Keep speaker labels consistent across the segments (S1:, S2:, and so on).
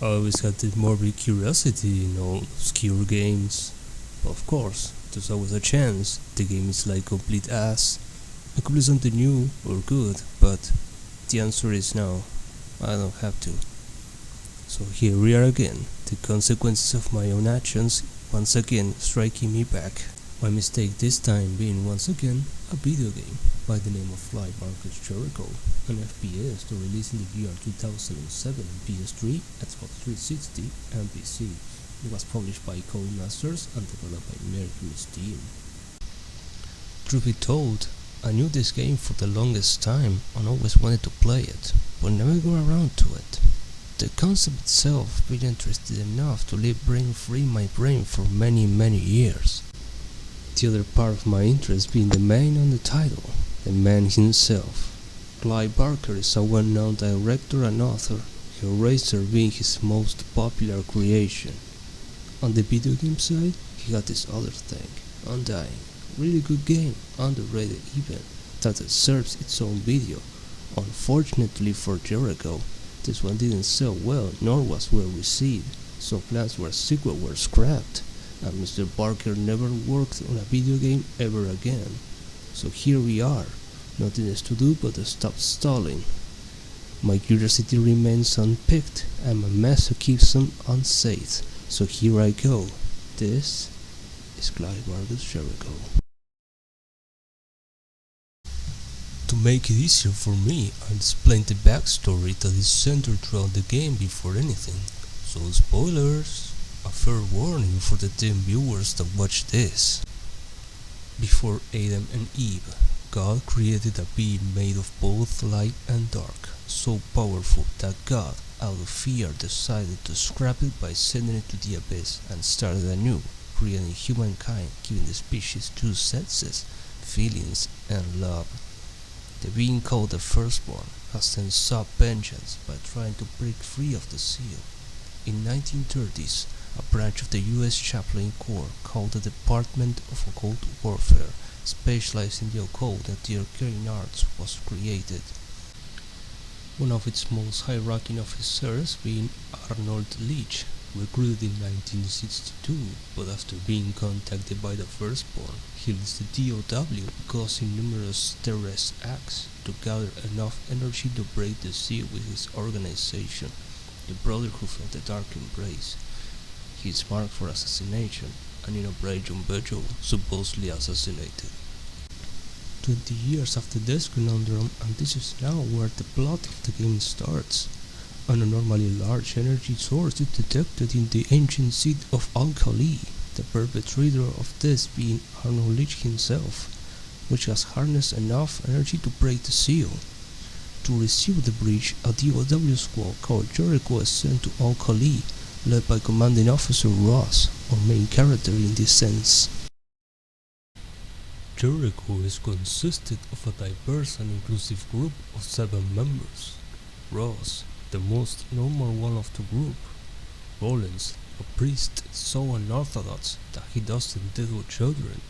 S1: I always had this morbid curiosity in all obscure games. Of course, there's always a chance the game is like complete ass. I could play something new or good, but the answer is no. I don't have to. So here we are again, the consequences of my own actions once again striking me back. My mistake this time being once again a video game by the name of Clive Jericho, an FPS to release in the year 2007 on PS3, Xbox 360 and PC. It was published by Codemasters and developed by Mercury Steam. Truth be told, I knew this game for the longest time and always wanted to play it, but never got around to it. The concept itself been interested enough to live brain-free in my brain for many years. The other part of my interest being the main on the title, the man himself. Clive Barker is a well-known director and author, Hellraiser being his most popular creation. On the video game side, he got this other thing, Undying, really good game, underrated even, that deserves its own video. Unfortunately for Jericho, this one didn't sell well nor was well received, so plans for a sequel were scrapped, and Mr. Barker never worked on a video game ever again. So here we are, nothing else to do but to stop stalling. My curiosity remains unpicked and my masochism unsathed, so here I go. This is Clive Barker's Jericho. To make it easier for me, I'll explain the backstory that is centered throughout the game before anything. So spoilers! A fair warning for the 10 viewers that watch this. Before Adam and Eve, God created a being made of both light and dark, so powerful that God, out of fear, decided to scrap it by sending it to the abyss and started anew, creating humankind, giving the species two sexes, feelings and love. The being called the Firstborn has then sought vengeance by trying to break free of the seal. In 1930s, a branch of the U.S. Chaplain Corps called the Department of Occult Warfare, specialized in the occult and the arcane arts, was created. One of its most high-ranking officers being Arnold Leach, recruited in 1962, but after being contacted by the Firstborn, he leaves the DOW, causing numerous terrorist acts to gather enough energy to break the seal with his organization, the Brotherhood of the Dark Embrace. He is marked for assassination, and in Operation Virgil, supposedly assassinated. 20 years after this conundrum, and this is now where the plot of the game starts. An abnormally large energy source is detected in the ancient seat of Al-Khali, the perpetrator of this being Arnold Leach himself, which has harnessed enough energy to break the seal. To receive the breach, a DOW squad called Jericho is sent to Al-Khali, led by Commanding Officer Ross, our main character in this sense. Jericho is consisted of a diverse and inclusive group of 7 members. Ross, the most normal one of the group. Rollins, a priest so unorthodox that he doesn't deal with children.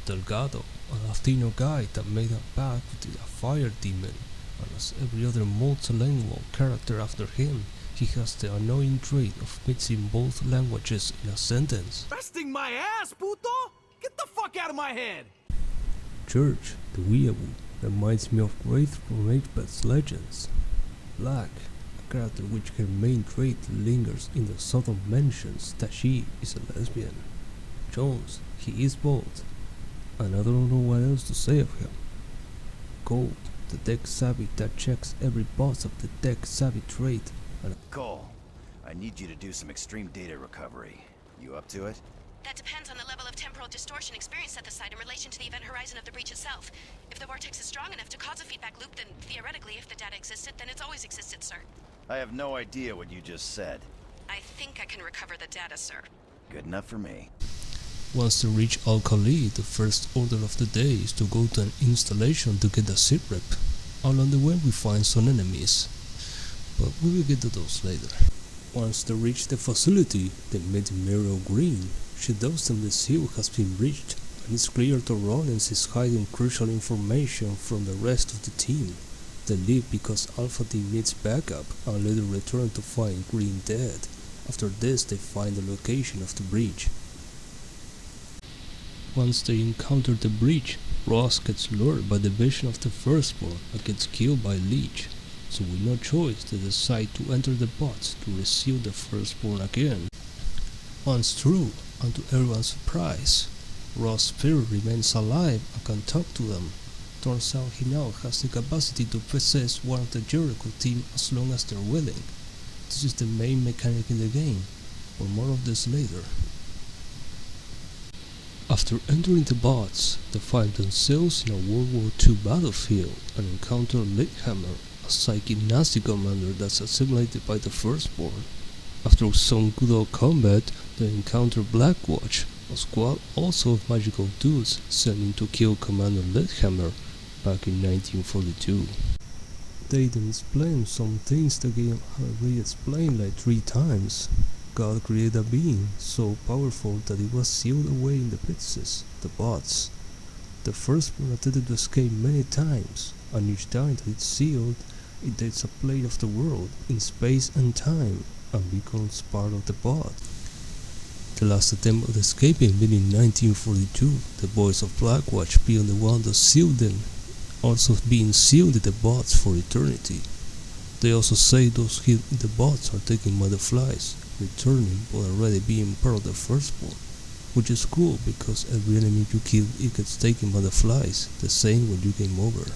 S1: Delgado, a Latino guy that made a pact with a fire demon, and as every other multilingual character after him, he has the annoying trait of mixing both languages in a sentence.
S2: Besting my ass, puto! Get the fuck out of my head!
S1: Church, the weeaboo, reminds me of Wraith from H.P.'s Legends. Black, a character which her main trait lingers in the subtle mentions that she is a lesbian. Jones, he is bald, and I don't know what else to say of him. Gold, the tech savvy that checks every box of the tech savvy trait.
S3: Cole, I need you to do some extreme data recovery. You up to it?
S4: That depends on the level of temporal distortion experienced at the site in relation to the event horizon of the breach itself. If the vortex is strong enough to cause a feedback loop, then theoretically, if the data existed, then it's always existed, sir.
S3: I have no idea what you just said.
S4: I think I can recover the data, sir.
S3: Good enough for me.
S1: Once to reach Al-Khali, the first order of the day is to go to an installation to get a sitrep. Along the way we find some enemies, but we will get to those later. Once they reach the facility, they meet Meryl Green. She tells them the seal has been breached, and it's clear that Rollins is hiding crucial information from the rest of the team. They leave because Alpha Team needs backup and later return to find Green dead. After this, they find the location of the breach. Once they encounter the breach, Ross gets lured by the vision of the Firstborn and gets killed by Leech. So with no choice, they decide to enter the bots to rescue the Firstborn again. Once through, and to everyone's surprise, Ross' spirit remains alive and can talk to them. Turns out he now has the capacity to possess one of the Jericho team as long as they're willing. This is the main mechanic in the game, but more of this later. After entering the bots, they find themselves in a World War II battlefield and encounter Lichthammer, a psychic Nazi commander that's assimilated by the Firstborn. After some good old combat, they encounter Blackwatch, a squad also of magical dudes sent in to kill Commander Lichthammer back in 1942. They then explain some things the game had re-explained like 3 times. God created a being so powerful that it was sealed away in the pieces, the bots. The Firstborn attempted to escape many times, and each time that it's sealed, it takes a plate of the world in space and time and becomes part of the bot. The last attempt at escaping being in 1942, the boys of Blackwatch being the one that sealed them, also being sealed in the bots for eternity. They also say those hid in the bots are taken by the flies, returning but already being part of the Firstborn, which is cool because every enemy you kill it gets taken by the flies, the same when you game over.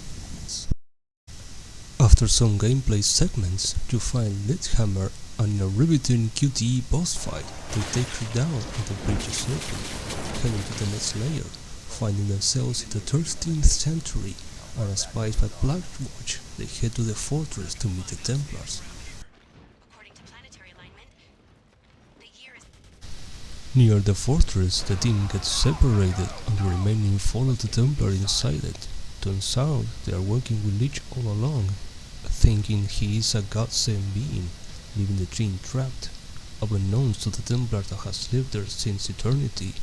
S1: After some gameplay segments, you find Lichthammer, and in a riveting QTE boss fight, they take her down and the bridge is open, heading to the next layer, finding themselves in the 13th century, and spied by Blackwatch, they head to the fortress to meet the Templars.
S4: According to planetary alignment, the year is...
S1: Near the fortress, the team gets separated and the remaining follow the Templar inside it. Turns out they are working with Leech all along, thinking he is a godsend being, leaving the team trapped. Unbeknownst to the Templar that has lived there since eternity,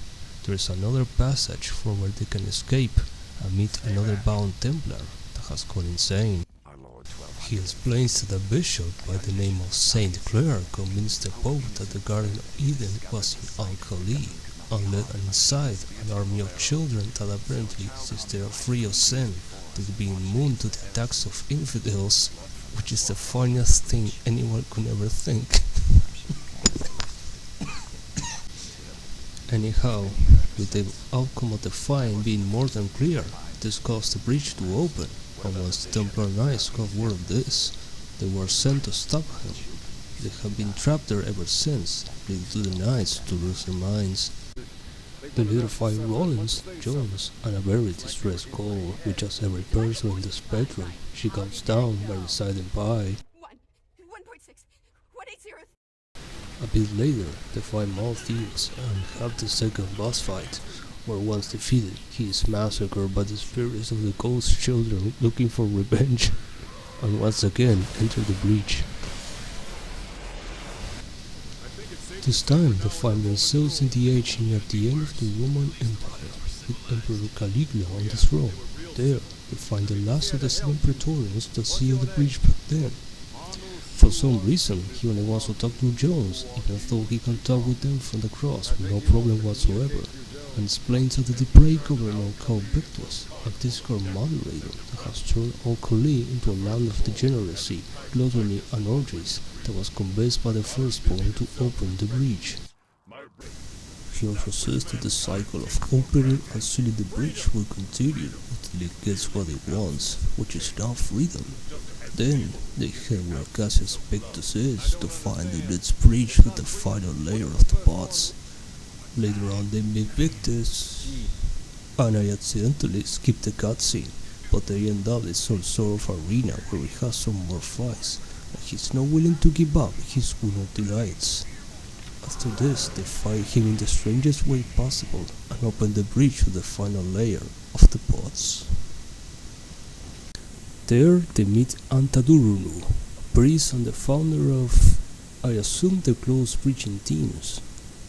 S1: there is another passage from where they can escape and meet another bound Templar that has gone insane. He explains that a bishop by the name of Saint Clair convinced the Pope that the Garden of Eden was in Al-Khali, and led inside an army of children that apparently, since they are free of sin, they've been immune to the attacks of infidels, which is the funniest thing anyone could ever think. Anyhow, with the outcome of the fight being more than clear, this caused the breach to open, and once the Templar Knights got word of this, they were sent to stop him. They have been trapped there ever since, leading to the Knights to lose their minds. They later find Rollins, Jones, and a very distressed Cole, with just every person in the spectrum. She comes down by reciting Pi.
S4: 1.6, 180.
S1: A bit later, they find Malthus and have the second boss fight, where once defeated, he is massacred by the spirits of the ghost children looking for revenge, and once again enter the breach. This time they find themselves in the age near the end of the Roman Empire, with Emperor Caligula on the throne. There, they find the last of the 7 Praetorians that sealed the breach back then. For some reason, he only wants to talk to Jones, even though he can talk with them from the cross with no problem whatsoever, and explains that the depraved government called Victus, a Discord moderator that has turned Al-Khali into a land of degeneracy, gluttony and orgies, that was convinced by the Firstborn to open the breach. He also says that the cycle of opening and sealing the breach will continue until it gets what it wants, which is now freedom. Then, they head where Cassius Pictus is to find the Blitz breach with the final layer of the bots. Later on they meet Victus, and I accidentally skipped the cutscene, but they end up in some sort of arena where he has some more fights, and he's not willing to give up his Uno delights. After this, they fight him in the strangest way possible and open the breach with the final layer of the bots. There they meet Antadurunu, a priest and the founder of, I assume, the close preaching teams.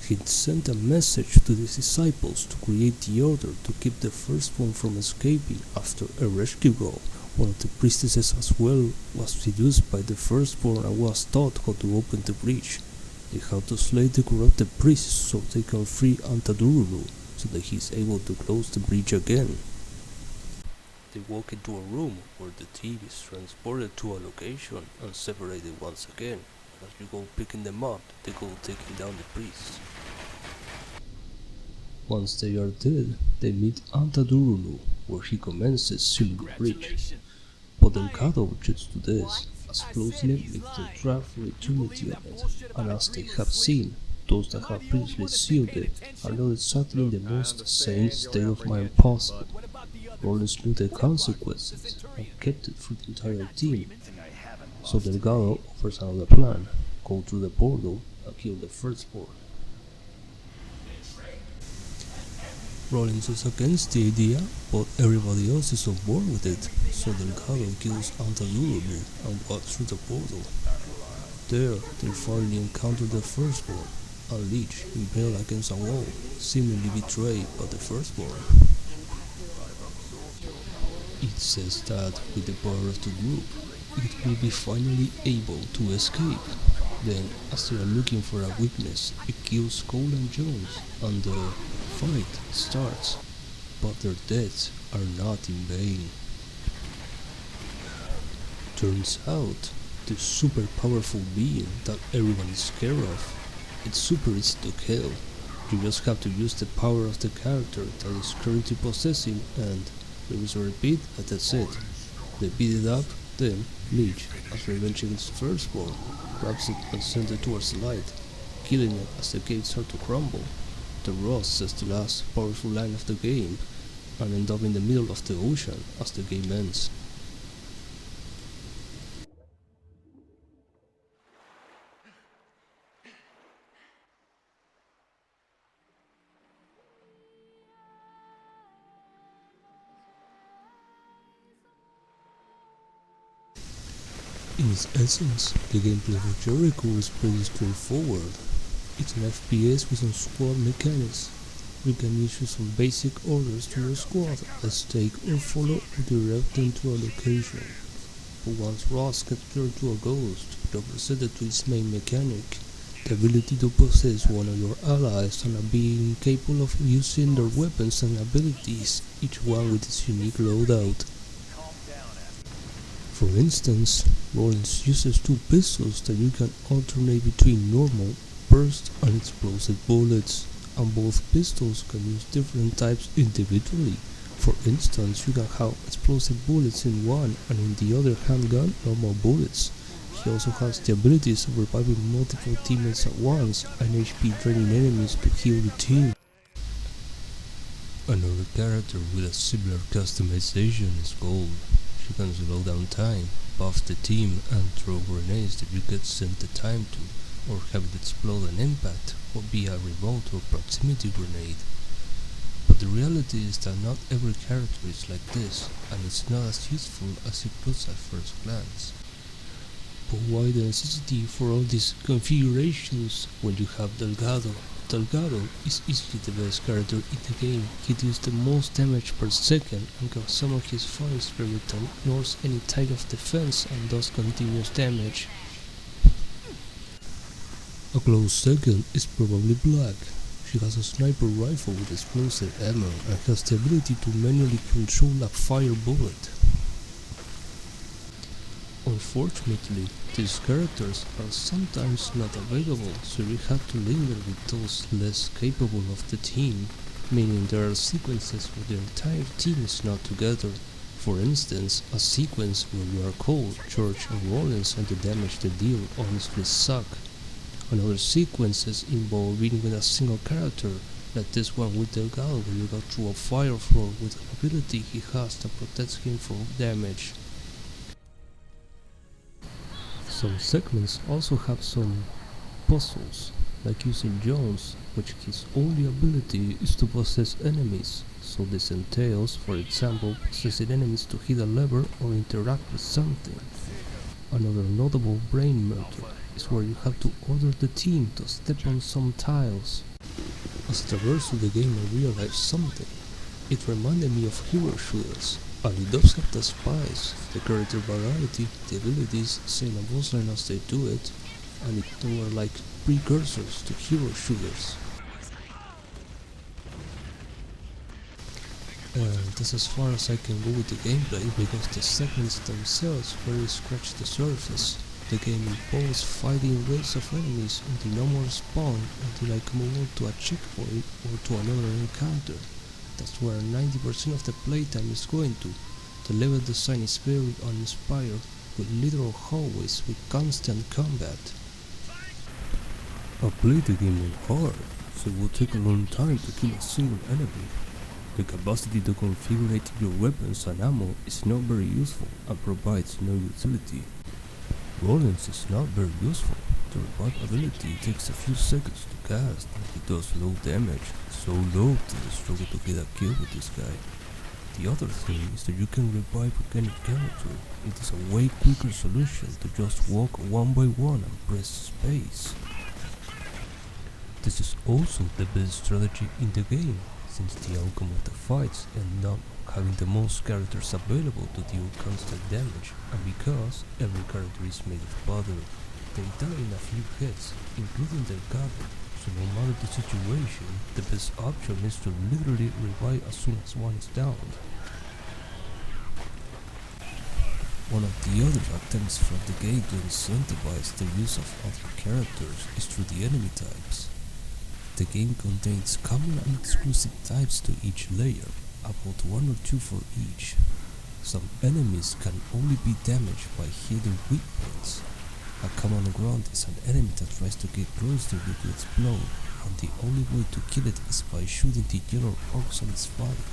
S1: He sent a message to the disciples to create the order to keep the Firstborn from escaping after a rescue goal One of the priestesses as well was seduced by the firstborn and was taught how to open the breach. They have to slay the corrupted priest so they can free Antadurulu, so that he is able to close the breach again. They walk into a room where the team is transported to a location and separated once again. As you go picking them up, they go taking down the priest. Once they are dead, they meet Antadurulu, where he commences sealing the breach. But Delgado objects to this, as closely makes them trap for eternity on it, and as they have seen, those that have previously sealed it are not exactly in the most sane state of mind possible. Rollins knew the consequences and kept it for the entire team, so Delgado offers another plan: go through the portal and kill the firstborn. Rollins is against the idea, but everybody else is on board with it, so Delgado kills Antadurulu and walks through the portal. There, they finally encounter the firstborn, a leech impaled against a wall, seemingly betrayed by the firstborn. It says that with the power of the group, it will be finally able to escape. Then, as they are looking for a witness, it kills Cole and Jones, and the fight starts. But their deaths are not in vain. Turns out, the super powerful being that everyone is scared of, it's super easy to kill. You just have to use the power of the character that is currently possessing, and there is a repeat, and that's it. They beat it up, then Leech, as revenge against the firstborn, grabs it and sends it towards the light, killing it as the gates start to crumble. The Ross says the last powerful line of the game, and end up in the middle of the ocean as the game ends. In its essence, the gameplay of Jericho is pretty straightforward. It's an FPS with some squad mechanics. You can issue some basic orders to your squad, let's take or follow or direct them to a location. But once Ross gets turned to a ghost, represented to its main mechanic, the ability to possess one of your allies and a being capable of using their weapons and abilities, each one with its unique loadout. For instance, Rollins uses two pistols that you can alternate between normal, burst and explosive bullets, and both pistols can use different types individually. For instance, you can have explosive bullets in one and in the other handgun normal bullets. He also has the abilities of reviving multiple teammates at once and HP draining enemies to heal the team. Another character with a similar customization is Gold. She can slow down time, buff the team, and throw grenades that you get sent the time to, or have it explode an impact, or be a remote or proximity grenade. But the reality is that not every character is like this, and it's not as useful as it looks at first glance. But why the necessity for all these configurations when you have Delgado? Delgado is easily the best character in the game. He deals the most damage per second and can summon his fire spirit that ignores any type of defense and does continuous damage. A close second is probably Black. She has a sniper rifle with explosive ammo and has the ability to manually control a fire bullet. Unfortunately, these characters are sometimes not available, so you have to linger with those less capable of the team, meaning there are sequences where the entire team is not together. For instance, a sequence where you are Cole, George and Rollins and the damage they deal honestly suck. Another sequences involve being with a single character, like this one with Delgado where you go through a fire floor with an ability he has that protects him from damage. Some segments also have some puzzles, like using Jones, which his only ability is to possess enemies, so this entails, for example, possessing enemies to hit a lever or interact with something. Another notable brain melter is where you have to order the team to step on some tiles. As I traversed through the game I realized something. It reminded me of hero shooters, And it does have the spice, the character variety, the abilities, saying a boss line as they do it, and they were like precursors to hero shooters. And that's as far as I can go with the gameplay because the segments themselves barely scratch the surface. The game involves fighting waves of enemies until no more spawn until I come over to a checkpoint or to another encounter. That's where 90% of the playtime is going to. The level design is very uninspired, with literal hallways with constant combat. I played the game on hard, so it will take a long time to kill a single enemy. The capacity to configure your weapons and ammo is not very useful and provides no utility. Rollins is not very useful. The revive ability takes a few seconds to cast and it does low damage, so low that I struggle to get a kill with this guy. The other thing is that you can revive any character. It is a way quicker solution to just walk one by one and press space. This is also the best strategy in the game, since the outcome of the fights end up having the most characters available to deal constant damage, and because every character is made of butter, they die in a few hits, including their gather, so no matter the situation, the best option is to literally revive as soon as one is downed. One of the other attempts from the game to incentivize the use of other characters is through the enemy types. The game contains common and exclusive types to each layer, about 1 or 2 for each. Some enemies can only be damaged by hitting weak points. A common ground is an enemy that tries to get close to you to explode, and the only way to kill it is by shooting the yellow arcs on its body.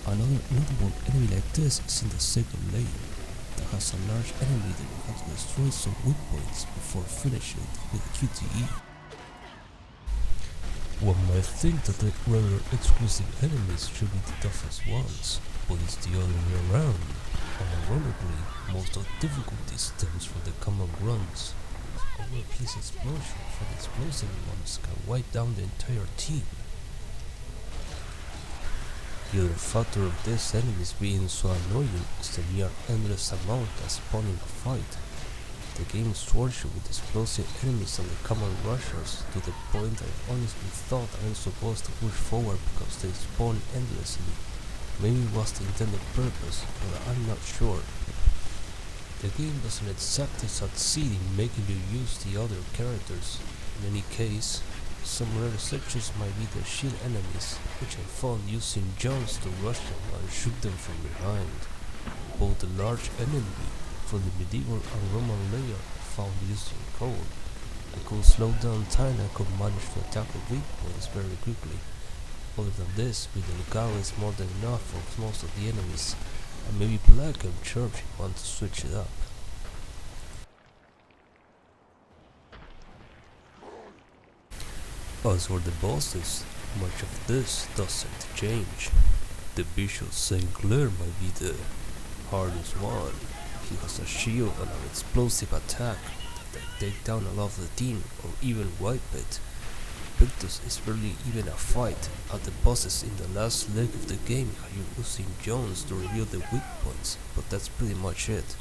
S1: Another notable enemy like this is in the second layer, that has a large enemy that you have to destroy some weak points before finishing it with QTE. One might think that the rather exclusive enemies should be the toughest ones, but it's the other way around. Ironically, most of the difficulty stems from the common grunts. A well-placed explosion from the explosive ones can wipe down the entire team. The other factor of these enemies being so annoying is the near endless amount that spawn in a fight. The game swarms you with explosive enemies and the common rushers to the point I honestly thought I was supposed to push forward because they spawn endlessly. Maybe it was the intended purpose, but I'm not sure. The game doesn't exactly succeed in making you use the other characters. In any case, some rare exceptions might be the shield enemies, which I found using Jones to rush them and shoot them from behind. Both the large enemy from the medieval and Roman layer found using cold. I could slow down time and could manage to attack the weak points very quickly. Other than this, with Delgado is more than enough for most of the enemies, and maybe Black and Church if you want to switch it up. As for the bosses, much of this doesn't change. The Bishop St. Clair might be the hardest one. He has a shield and an explosive attack that take down a lot of the team or even wipe it. Victus is barely even a fight, and the bosses in the last leg of the game are using Jones to reveal the weak points, but that's pretty much it.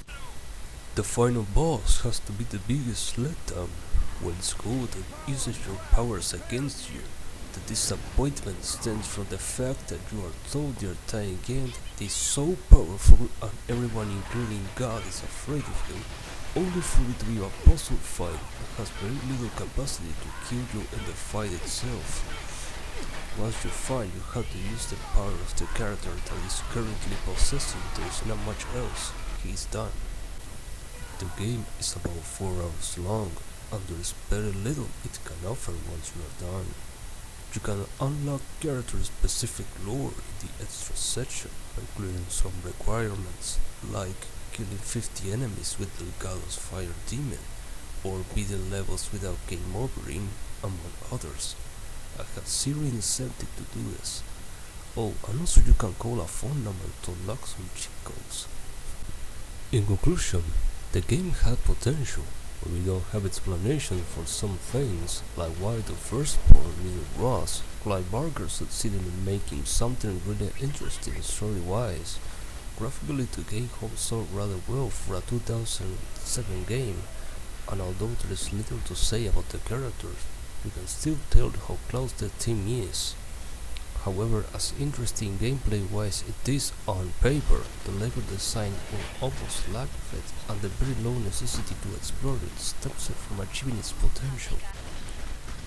S1: The final boss has to be the biggest letdown. When it's good and uses your powers against you, the disappointment stems from the fact that you are told your tiny game is so powerful and everyone including God is afraid of him, only for it to be a puzzle fight that has very little capacity to kill you in the fight itself. Once you find you have to use the power of the character that is currently possessing, there is not much else, he is done. The game is about 4 hours long, and there is very little it can offer once you are done. You can unlock character-specific lore in the extra section by clearing some requirements, like killing 50 enemies with Delgado's Fire Demon, or beating levels without game overing, among others. I have zero incentive to do this. Oh, and also you can call a phone number to unlock some cheat codes. In conclusion, the game had potential, but we don't have explanation for some things, like why the firstborn little Ross, Clive succeeded in making something really interesting story-wise, Graphically, the game holds up rather well for a 2007 game, and although there is little to say about the characters, you can still tell how close the team is. However, as interesting gameplay-wise it is on paper, the level design will almost lack of it, and the very low necessity to explore it stops it from achieving its potential.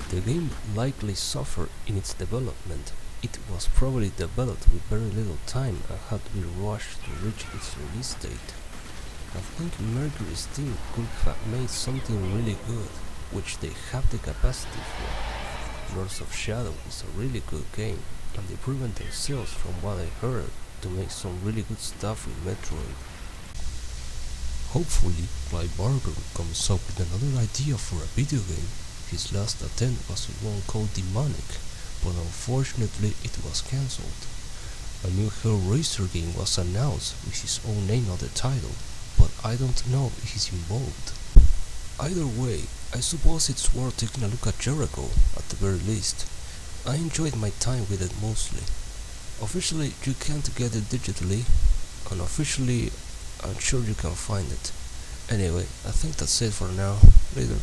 S1: The game likely suffered in its development. It was probably developed with very little time and had to be rushed to reach its release date. I think Mercury's team could have made something really good, which they have the capacity for. Lords of Shadow is a really good game, and they proven themselves from what I heard to make some really good stuff with Metroid. Hopefully, Clive Barker comes up with another idea for a video game. His last attempt was one called Demonic, but unfortunately it was cancelled. A new Hellraiser game was announced with his own name on the title, but I don't know if he's involved. Either way, I suppose it's worth taking a look at Jericho, at the very least. I enjoyed my time with it mostly. Officially, you can't get it digitally. Unofficially, I'm sure you can find it. Anyway, I think that's it for now. Later.